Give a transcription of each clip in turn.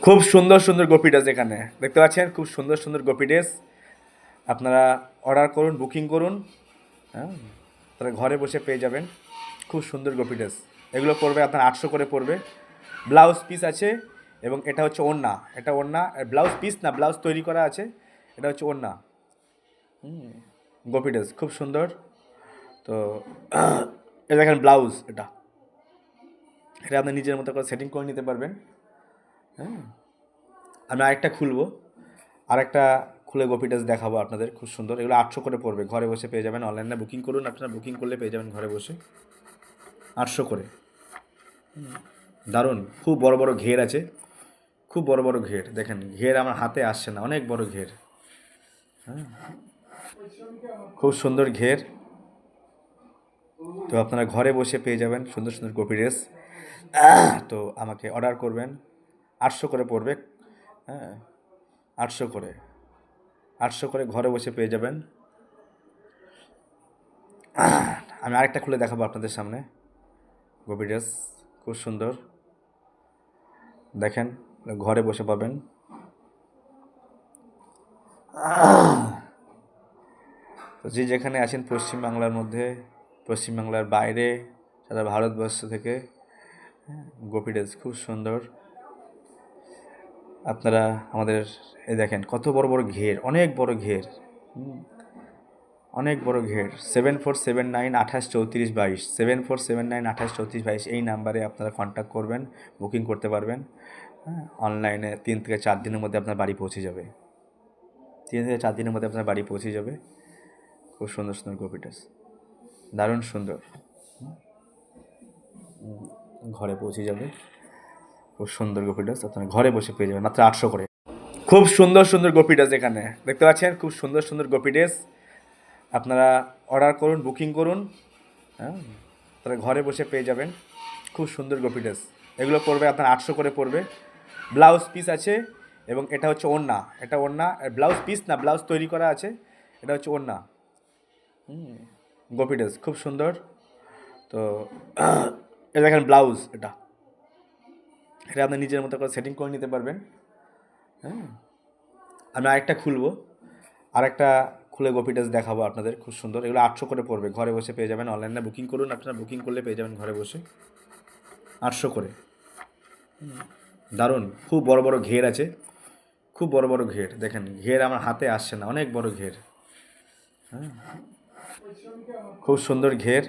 খুব সুন্দর সুন্দর গোপি ড্রেস এখানে দেখতে পাচ্ছেন, খুব সুন্দর সুন্দর গোপি ড্রেস। আপনারা অর্ডার করুন, বুকিং করুন, হ্যাঁ, তাহলে ঘরে বসে পেয়ে যাবেন খুব সুন্দর গোপি ড্রেস। এগুলো পড়বে আপনার 800 করে পড়বে। ব্লাউজ পিস আছে এবং এটা হচ্ছে ওড়না, এটা ওড়না, ব্লাউজ পিস না, ব্লাউজ তৈরি করা আছে, এটা হচ্ছে ওড়না। গোপি ড্রেস খুব সুন্দর। তো এটা দেখেন ব্লাউজ, এটা এটা আপনি নিজের মতো করে সেটিং করে নিতে পারবেন। হ্যাঁ, আমি আরেকটা খুলবো, আরেকটা খুলে গোপি ড্রেস দেখাবো আপনাদের, খুব সুন্দর। এগুলো 800 করে পড়বে, ঘরে বসে পেয়ে যাবেন। অনলাইনে বুকিং করুন, আপনারা বুকিং করলে পেয়ে যাবেন ঘরে বসে 800 করে। দারুণ, খুব বড় বড় ঘের আছে, খুব বড় বড় ঘের। দেখেন ঘের আমার হাতে আসছে না, অনেক বড় ঘের। হ্যাঁ, খুব সুন্দর ঘের। তো আপনারা ঘরে বসে পেয়ে যাবেন সুন্দর সুন্দর গোপি ড্রেস। তো আমাকে অর্ডার করবেন, 800 করে পড়বে। হ্যাঁ, 800 করে, 800 করে ঘরে বসে পেয়ে যাবেন। আমি আরেকটা খুলে দেখাবো আপনাদের সামনে, গোপি ড্রেস খুব সুন্দর। দেখেন, ঘরে বসে পাবেন। তো যে যেখানে আছেন পশ্চিমবাংলার মধ্যে, পশ্চিমবাংলার বাইরে, সারা ভারতবর্ষ থেকে, গোপি ড্রেস খুব সুন্দর। আপনারা আমাদের এই দেখেন কত বড় বড় ঘের, অনেক বড় ঘের, অনেক বড় ঘের। 7479 28 34 22, 7479 28 34 22 এই নাম্বারে আপনারা কন্ট্যাক্ট করবেন, বুকিং করতে পারবেন। হ্যাঁ, অনলাইনে 3 থেকে 4 দিনের মধ্যে আপনার বাড়ি পৌঁছে যাবে। 3 থেকে 4 দিনের মধ্যে আপনার বাড়ি পৌঁছে যাবে। খুব সুন্দর সুন্দর গোপি ড্রেস, দারুণ সুন্দর। ঘরে পৌঁছে যাবে খুব সুন্দর গোপি ড্রেস, আপনার ঘরে বসে পেয়ে যাবেন মাত্র 800 করে। খুব সুন্দর সুন্দর গোপি ড্রেস এখানে দেখতে পাচ্ছেন, খুব সুন্দর সুন্দর গোপি ড্রেস। আপনারা অর্ডার করুন, বুকিং করুন, হ্যাঁ, তাহলে ঘরে বসে পেয়ে যাবেন খুব সুন্দর গোপি ড্রেস। এগুলো পড়বে আপনার 800 করে পড়বে। ব্লাউজ পিস আছে এবং এটা হচ্ছে ওড়না, এটা ওড়না, ব্লাউজ পিস না, ব্লাউজ তৈরি করা আছে, এটা হচ্ছে ওড়না। গোপি ড্রেস খুব সুন্দর। তো এটা দেখেন ব্লাউজ, এটা এটা আপনি নিজের মতো করে সেটিং করে নিতে পারবেন। হ্যাঁ, আমি আরেকটা খুলবো, আরেকটা খুলে গোপি ড্রেস দেখাবো আপনাদের, খুব সুন্দর। এগুলো 800 করে পড়বে, ঘরে বসে পেয়ে যাবেন। অনলাইনে বুকিং করুন, আপনারা বুকিং করলে পেয়ে যাবেন ঘরে বসে 800 করে। দারুণ, খুব বড় বড় ঘের আছে, খুব বড় বড় ঘের। দেখেন ঘের আমার হাতে আসছে না, অনেক বড় ঘের। হ্যাঁ, খুব সুন্দর ঘের।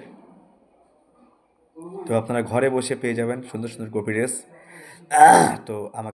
তো আপনারা ঘরে বসে পেয়ে যাবেন সুন্দর সুন্দর গোপি ড্রেস। তো আমাকে